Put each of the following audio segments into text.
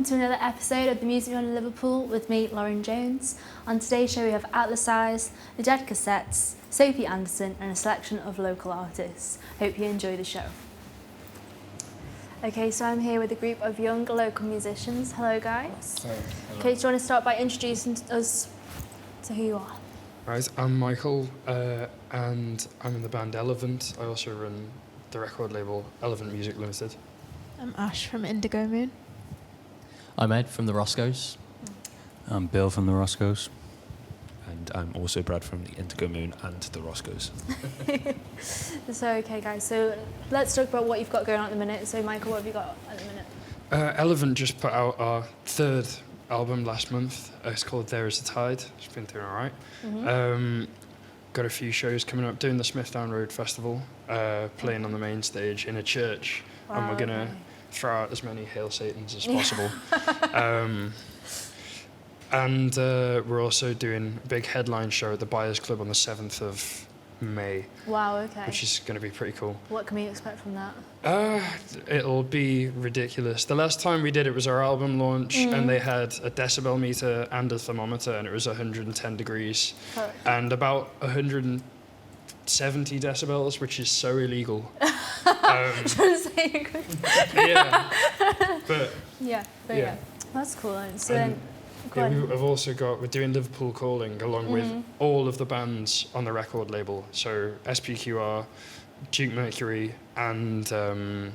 to another episode of the Music on Liverpool with me, Lauren Jones. On today's show we have Atlas Eyes, the Dead Casettes, Sophie Anderson and a selection of local artists. Hope you enjoy the show. Okay, so I'm here with a group of young local musicians. Hello guys. Hello. Okay, do you want to start by introducing us to who you are? Right, I'm Michael and I'm in the band Elevant. I also run the record label Elevant Music Limited. I'm Ash from Indigo Moon. I'm Ed from the Roscoes. I'm Bill from the Roscoes. And I'm also Brad from the Indigo Moon and the Roscoes. So, okay guys, so let's talk about what you've got going on at the minute. So Michael, what have you got at the minute? Elevant just put out our third album last month. It's called There Is a Tide. It's been doing alright. Got a few shows coming up, doing the Smithdown Road Festival, playing on the main stage in a church. Wow, and we're going to throw out as many Hail Satans as possible. And we're also doing a big headline show at the Buyers Club on the 7th of May. Wow, okay. Which is going to be pretty cool. What can we expect from that? It'll be ridiculous. The last time we did it was our album launch, and they had a decibel meter and a thermometer, and it was 110 degrees. And about 170 decibels, which is so illegal. Trying to say yeah. But yeah. That's cool. So and then, we're doing Liverpool Calling along with all of the bands on the record label. So SPQR, Duke Mercury, and oh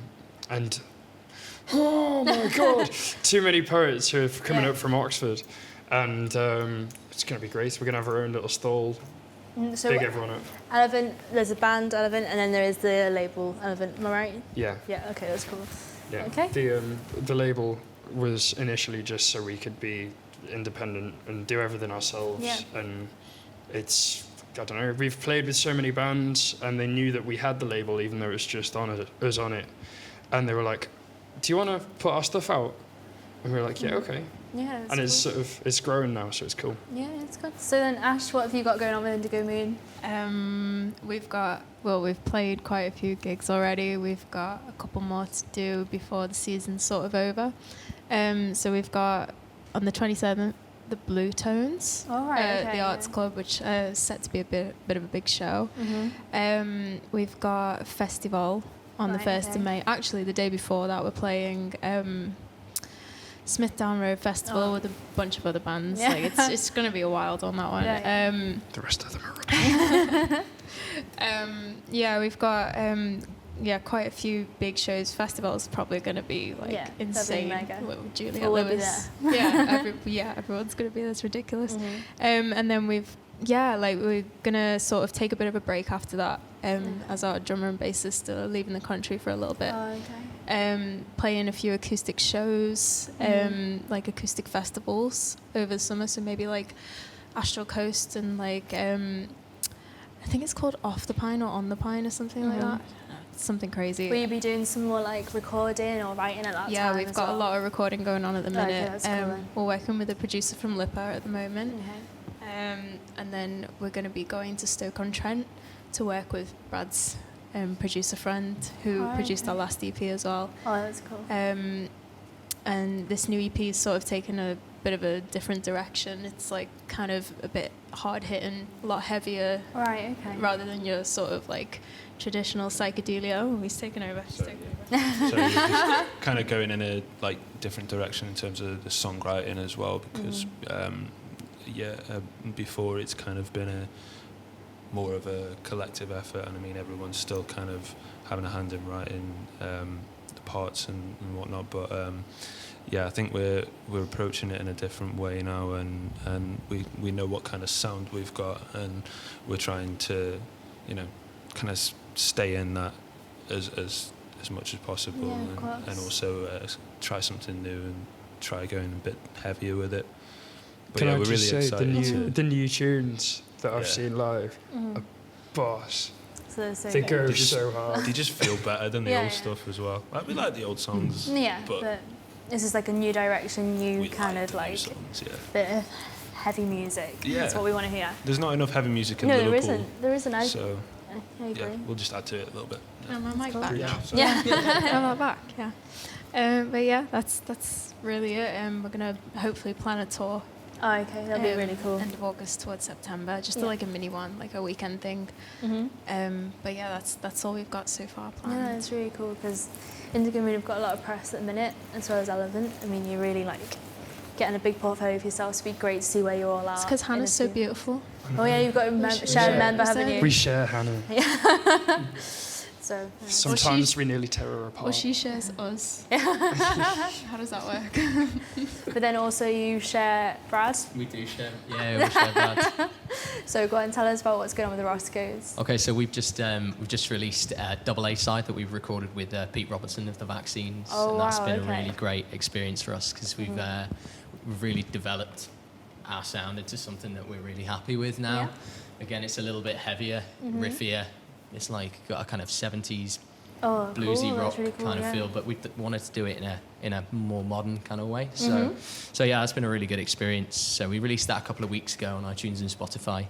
my god, Too Many Poets who are coming up from Oxford, and it's going to be great. We're going to have our own little stall. So big everyone up. Elevant, there's a band Elevant, and then there is the label Elevant. Am I right? Yeah. Yeah. Okay, that's cool. Yeah. Okay. The label was initially just so we could be independent and do everything ourselves. Yeah. And it's, I don't know, we've played with so many bands and they knew that we had the label even though it's just us on it. And they were like, do you want to put our stuff out? And we were like, yeah, okay. Yeah. And it's sort of, it's growing now, so it's cool. Yeah, it's good. So then Ash, what have you got going on with Indigo Moon? We've played quite a few gigs already. We've got a couple more to do before the season's sort of over. So we've got on the 27th the Blue Tones at the Arts Club, which is set to be a bit of a big show. We've got a festival on the 1st of May. Actually, the day before that, we're playing Smithdown Road Festival with a bunch of other bands. Yeah. Like it's going to be a wild on that one. The rest of them are rubbish. We've got quite a few big shows. Festivals probably going to be insane. With Juliet Lewis. Everyone's going to be there. It's ridiculous. And then we're going to sort of take a bit of a break after that as our drummer and bassist are leaving the country for a little bit. Playing a few acoustic shows, like acoustic festivals over the summer. So maybe like Astral Coast and like I think it's called Off the Pine or On the Pine or something like that. Something crazy. Will you be doing some more like recording or writing at that time? Yeah, we've got a lot of recording going on at the minute. That's cool. We're working with a producer from Liverpool at the moment. And then we're going to be going to Stoke-on-Trent to work with Brad's producer friend who produced our last EP as well. Oh, that's cool. And this new EP is sort of taken a bit of a different direction. It's like kind of a bit hard-hitting, a lot heavier. Right, okay. Rather than your sort of like traditional psychedelia. Oh, he's taken over. So you're just kind of going in a like different direction in terms of the songwriting as well, because before it's kind of been more of a collective effort, and I mean everyone's still kind of having a hand in writing the parts and whatnot, but I think we're approaching it in a different way now, and we know what kind of sound we've got, and we're trying to kind of stay in that as much as possible, and also try something new and try going a bit heavier with it. But Can I we're just really say excited. the new tunes that I've seen live are boss. So they go so hard. They just feel better than the old stuff as well. Like, we like the old songs. But this is like a new direction, new kind of like songs, bit of heavy music. Yeah. That's what we want to hear. There's not enough heavy music in Liverpool. There isn't. So I agree. we'll just add to it a little bit. Am I mic back? Yeah. Am I back? Yeah. But yeah, that's really it. We're gonna hopefully plan a tour. Oh, okay, that'll be really cool. End of August towards September, just Yeah. like a mini one, like a weekend thing. But yeah, that's all we've got so far planned. Yeah, it's really cool because Indigo Moon have got a lot of press at the minute, as well as Elevant. I mean, you're really like getting a big portfolio for yourself, so it'd be great to see where you all are. It's because in Hannah's a so few- beautiful. Oh yeah, you've got a shared member, haven't you? We share Hannah. So yeah. Sometimes we nearly tear her apart. Or she shares us. How does that work? But then also you share Brad. We do share. Yeah, we share that. So go on and tell us about what's going on with the Roscoes. Okay, so we've just released a double A side that we've recorded with Pete Robertson of the Vaccines, Oh, and that's wow, been okay. a really great experience for us because we've really developed our sound into something that we're really happy with now. Yeah. Again, it's a little bit heavier, riffier. It's like got a kind of 70s Oh, bluesy cool. rock That's really cool, kind of yeah. feel, but we wanted to do it in a more modern kind of way. So yeah, it's been a really good experience. So we released that a couple of weeks ago on iTunes and Spotify.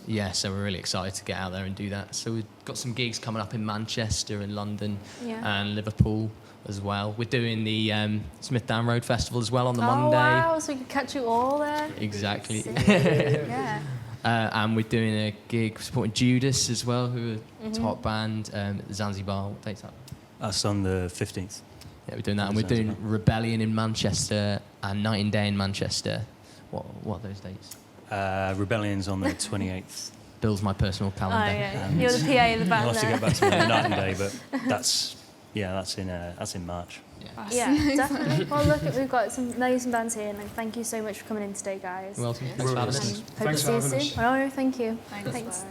Yeah, so we're really excited to get out there and do that. So we've got some gigs coming up in Manchester and London and Liverpool as well. We're doing the Smith Down Road Festival as well on the Monday. Oh wow, so we can catch you all there. Exactly. Sick. Yeah. And we're doing a gig supporting Judas as well, who are a top band at Zanzibar. What date's that? That's on the 15th. Yeah, we're doing that. And we're doing Zanzibar. Rebellion in Manchester and Night and Day in Manchester. What are those dates? Rebellion's on the 28th. Bill's my personal Oh calendar. yeah, you're the PA in the You'll back have to there. get back to me on the night and day, but that's in March. Yeah. Yeah, definitely. Well, look, we've got some amazing bands here, and like, thank you so much for coming in today, guys. You're welcome. Yeah. Thanks for having And us. hope Thanks to for see you having soon. Oh, thank you. Thanks.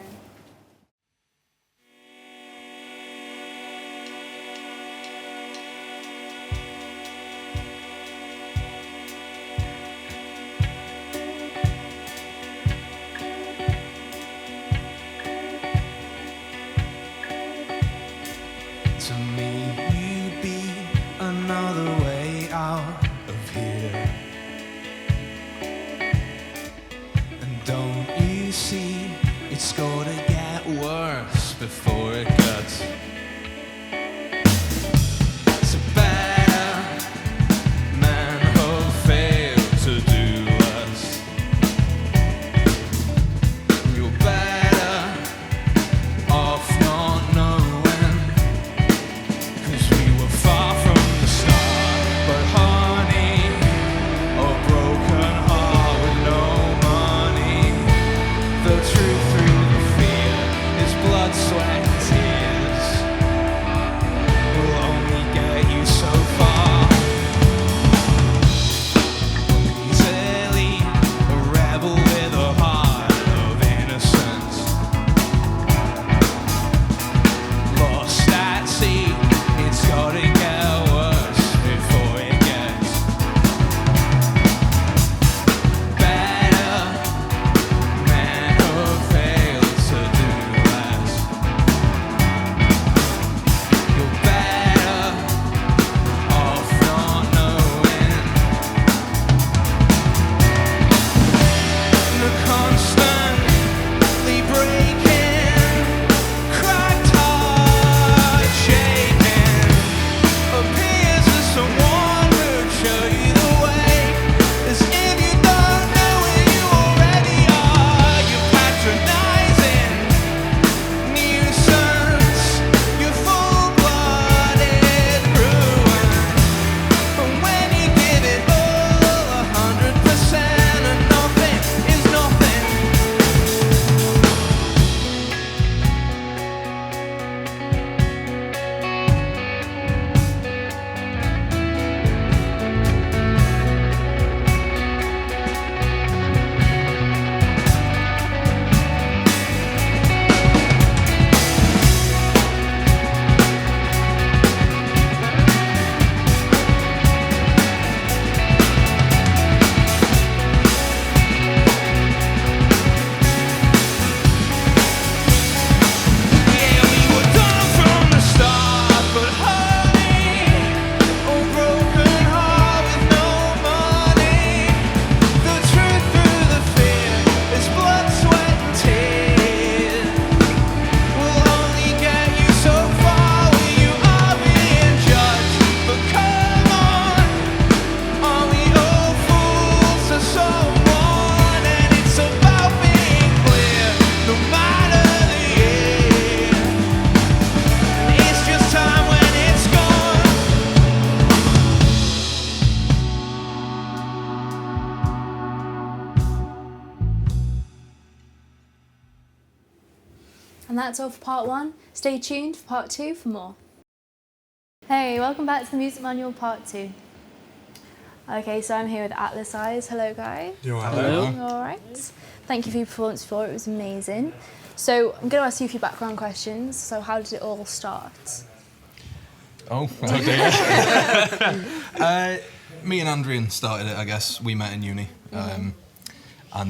To me, you'd be another way out of here. And don't you see, it's gonna get worse before it gets. So better men have failed to do us. You're better off not knowing. 'Cause we were far from the start, but honey, a broken heart with no money. The truth through the fear is blood, sweat, and tears. And that's all for part 1. Stay tuned for part 2 for more. Hey, welcome back to the Music Manual part 2. Okay, so I'm here with Atlas Eyes. Hello, guys. Hello. All right. Thank you for your performance before. It was amazing. So I'm going to ask you a few background questions. So how did it all start? Oh, okay. Me and Andrian started it, I guess. We met in uni. And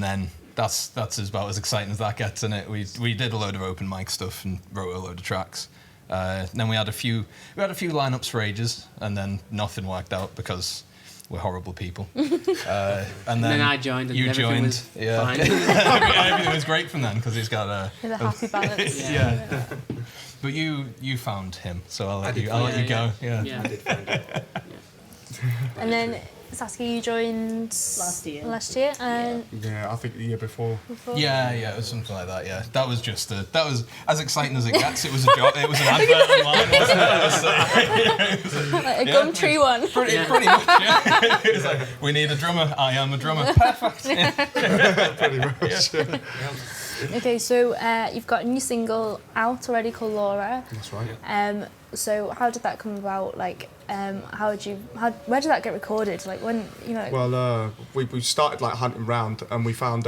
then that's about as exciting as that gets, isn't it? We did a load of open mic stuff and wrote a load of tracks. Then we had a few lineups for ages, and then nothing worked out because we're horrible people. And then I joined, and you everything joined. was fine. Everything was great from then because he's got a happy balance. yeah. But you found him, so I'll let you go. Yeah. I did find it. And then Saskia, you joined last year, and yeah, I think the year before. Yeah, it was something like that. Yeah, that was as exciting as it gets. It was a job. It was an advert online, wasn't it? like a Gumtree one. Pretty much. Yeah. It was like, we need a drummer. I am a drummer. Perfect. Pretty much. Yeah. Okay, so you've got a new single out already called Laura. That's right. So how did that come about? Like, where did that get recorded? Like when, you know? Well, we started like hunting round, and we found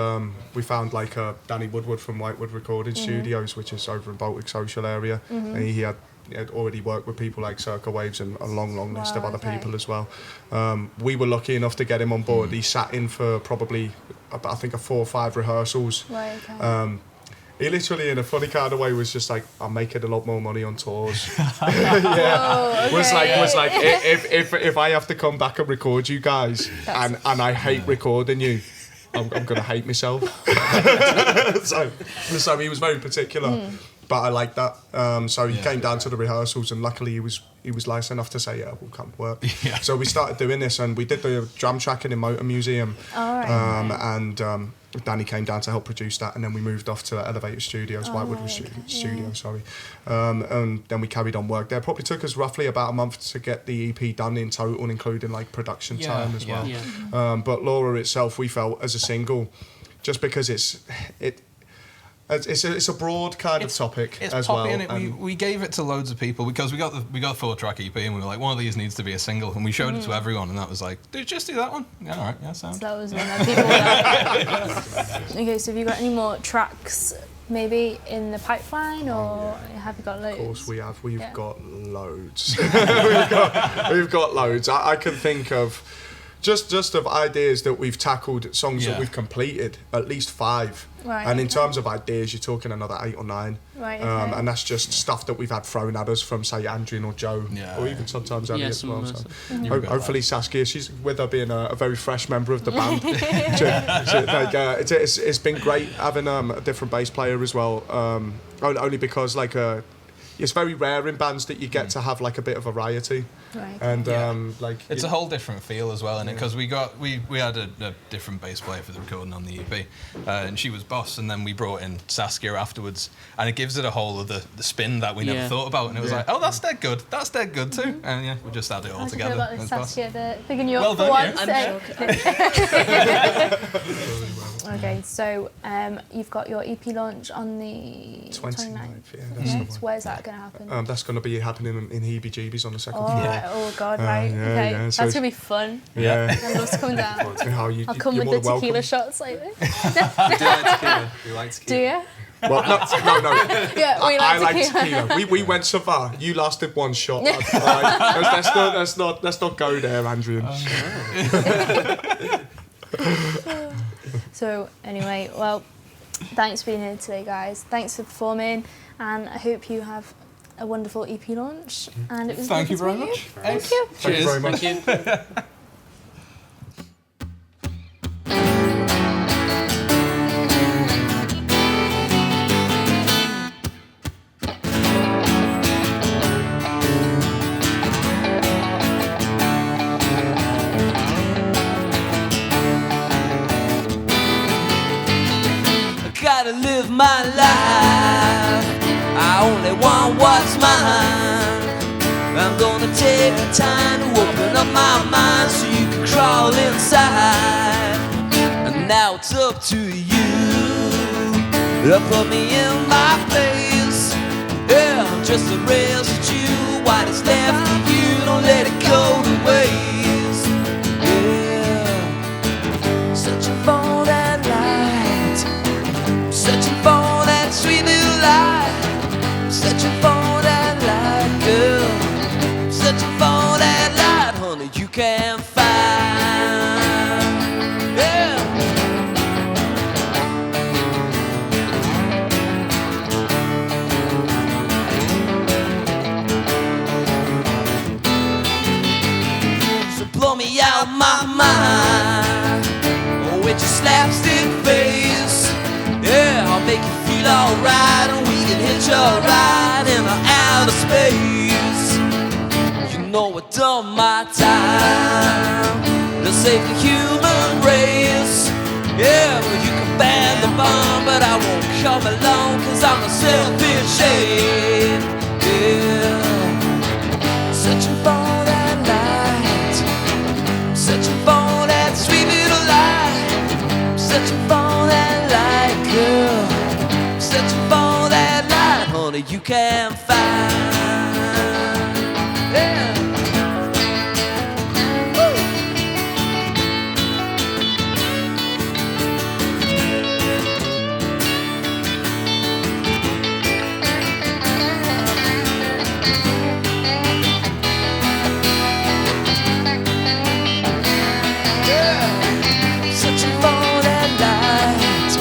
like Danny Woodward from Whitewood Recording Studios, which is over in Baltic Social area, and he had already worked with people like Circa Waves and a long list of other people as well. We were lucky enough to get him on board. He sat in for probably, I think, 4 or 5 rehearsals. Right, okay. He literally, in a funny kind of way, was just like, I'm making a lot more money on tours. Whoa, okay. Was like, if I have to come back and record you guys, and I hate recording you, I'm gonna hate myself. so he was very particular, but I liked that. So he came down to the rehearsals, and luckily he was nice enough to say, yeah, we'll come work. Yeah. So we started doing this, and we did the drum tracking in Motor Museum. All right. And Danny came down to help produce that, and then we moved off to Elevator Studios, Whitewood Studio, sorry. And then we carried on work there. Probably took us roughly about a month to get the EP done in total, including like production time as well. Yeah. But Laura itself, we felt as a single, just because it's a broad kind of topic as well. And we gave it to loads of people because we got a 4-track EP, and we were like, one of these needs to be a single, and we showed it to everyone, and that was like, dude, just do that one. Yeah, all right, yeah, sound. So that was one that people were Okay, so have you got any more tracks maybe in the pipeline, or have you got loads? Of course we have. We've got loads. we've got loads. I can think of just of ideas that we've tackled, songs that we've completed, at least 5. Right, and in terms of ideas, you're talking another 8 or 9. Right, okay. And that's just stuff that we've had thrown at us from, say, Andrian or Joe, or even sometimes Elliot as well. So hopefully Saskia, she's with her being a very fresh member of the band. It's been great having a different bass player as well, only because it's very rare in bands that you get to have like a bit of variety. Right. And it's a whole different feel as well, innit? Because we had a different bass player for the recording on the EP, and she was boss, and then we brought in Saskia afterwards, and it gives it a whole of the spin that we never thought about, and it was like, oh, that's dead good too, and we just add it all together. How do you feel about Saskia picking you up for once? You. Okay, so you've got your EP launch on the 29th. Where's that going to happen? That's going to be happening in Heebie-Jeebies on the 2nd floor. Oh God, right. Okay, so that's going to be fun. Yeah. I'd love to come down. I'll come with the tequila shots like this. We do like tequila. We like tequila. Do you? Well, no. Yeah, we I like tequila. We went so far. You lasted 1 shot. Let's not go there, Andrian. So anyway, well, thanks for being here today, guys. Thanks for performing, and I hope you have a wonderful EP launch. And it was Thank you very much. Thank you. Thank you very much. Thank you. Gotta live my life, I only want what's mine. I'm gonna take the time to open up my mind so you can crawl inside. And now it's up to you to put me in my place just the rails that you, what is left of you, don't let it go to waste. Yeah, searching for that light, searching for that sweet little light, searching for that light, girl, searching for that light, honey, you can't find. Yeah. Blow me out my mind, oh, with your slapstick face. Yeah, I'll make you feel alright, and we can hitch a ride in outer space. You know I've done my time to save the human race. Yeah, well, you can ban the bomb, but I won't come along, 'cause I'm a selfish shade. Yeah, searching for that light, searching for that sweet little light, searching for that light, girl, searching for that light, honey, you can't find. Yeah. Searching for that light,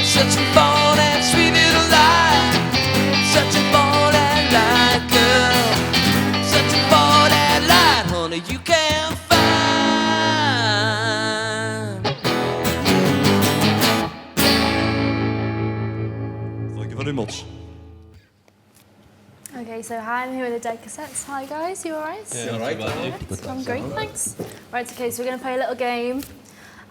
searching for that sweet little light, searching for that light, girl, searching for that light, honey, you can't find. Thank you very much. Okay, so hi, I'm here with the Dead Casettes. Hi guys, you alright? Yeah, all right. I'm great, thanks. Right, okay, so we're going to play a little game,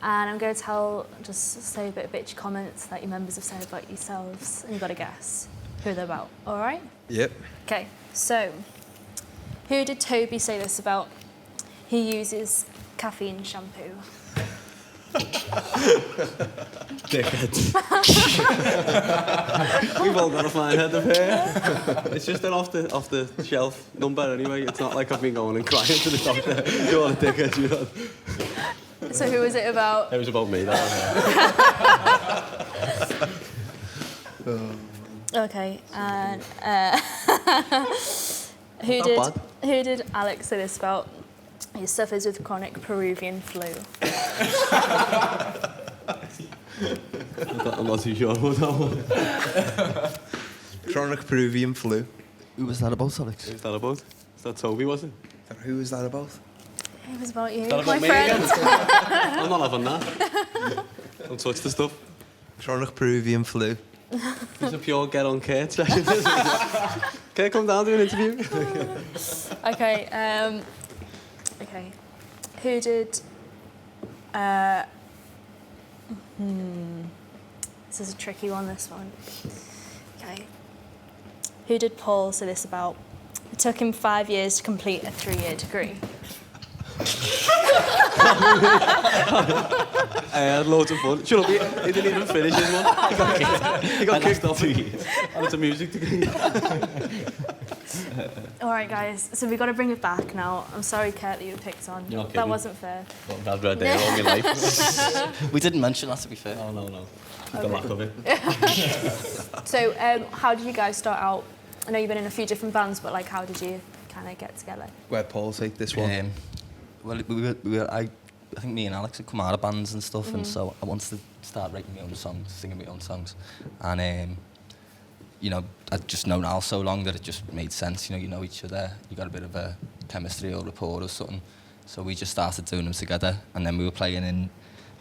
and I'm going to just say a bit of bitchy comments that your members have said about yourselves, and you've got to guess who they're about, alright? Yep. Okay, so who did Toby say this about? He uses caffeine shampoo. Dickheads. We've all got a fine head of hair. It's just an off the shelf number anyway. It's not like I've been going and crying to the doctor. You're all a dickhead, you know. So who was it about? It was about me, that was Okay, and who did Alex say this about? He suffers with chronic Peruvian flu. I'm not too sure about that one. Chronic Peruvian flu. Who was that about, Alex? Who's that about? Is that Toby, was it? Who was that about? It was about you, Is that my about me friend. again? I'm not having that. Don't touch the stuff. Chronic Peruvian flu. It's a pure get on Kate session. Can I come down to an interview? Okay, okay. Who did... This is a tricky one, this one. Okay. Who did Paul say this about? It took him 5 years to complete a 3-year degree. I had loads of fun. Shut up, he didn't even finish his one. He got kicked off. And it's a music degree. All right, guys. So we've got to bring it back now. I'm sorry, Kurt, that you were picked on. You're not That kidding. wasn't fair. I've read there all my life. We didn't mention that, to be fair. Oh, no. The lack of it. So how did you guys start out? I know you've been in a few different bands, but like, how did you kind of get together? Where Paul take this one? Well, I think me and Alex had come out of bands and stuff, and so I wanted to start writing my own songs, singing my own songs, and you know, I'd just known Al so long that it just made sense. You know each other, you got a bit of a chemistry or rapport or something. So we just started doing them together, and then we were playing it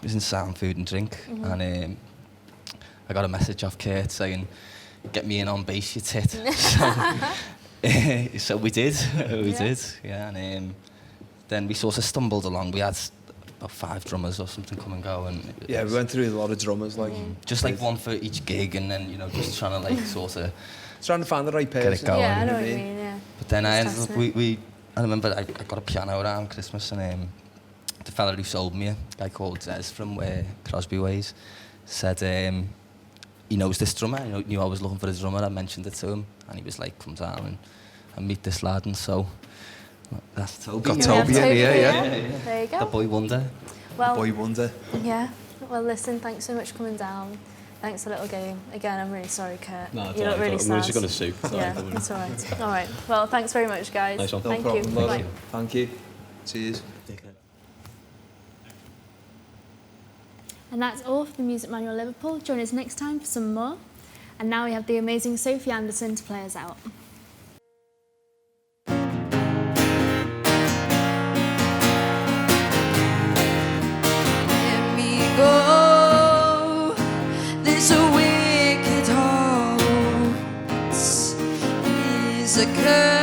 was in Sound, Food and Drink, and I got a message off Kate saying, "Get me in on bass, you tit." So we did, yeah, and then we sort of stumbled along. We had about 5 drummers or something come and go, and Yeah, we went through a lot of drummers, like just like one for each gig, and then just trying to like sort of trying to find the right person. Get it going. Yeah, I know what you mean. Yeah. But then I ended up, I remember I got a piano around Christmas, and the fella who sold me, a guy called Des from Crosby Ways, said, he knows this drummer. He knew I was looking for a drummer. I mentioned it to him, and he was like, "Come down and meet this lad." And so that's Toby. Got Toby in here, yeah. There you go. The boy wonder. Well, Boy wonder. Yeah. Well, listen, thanks so much for coming down. Thanks for a little game. Again, I'm really sorry, Kurt. No, you look really sad. I'm just going to sue. Yeah, that's all right. All right. Well, thanks very much, guys. Nice one. No Thank problem, you. love. Bye. Thank you. Cheers. And that's all for the Music Manual Liverpool. Join us next time for some more. And now we have the amazing Sophie Anderson to play us out. Let me go. This wicked heart is a curse.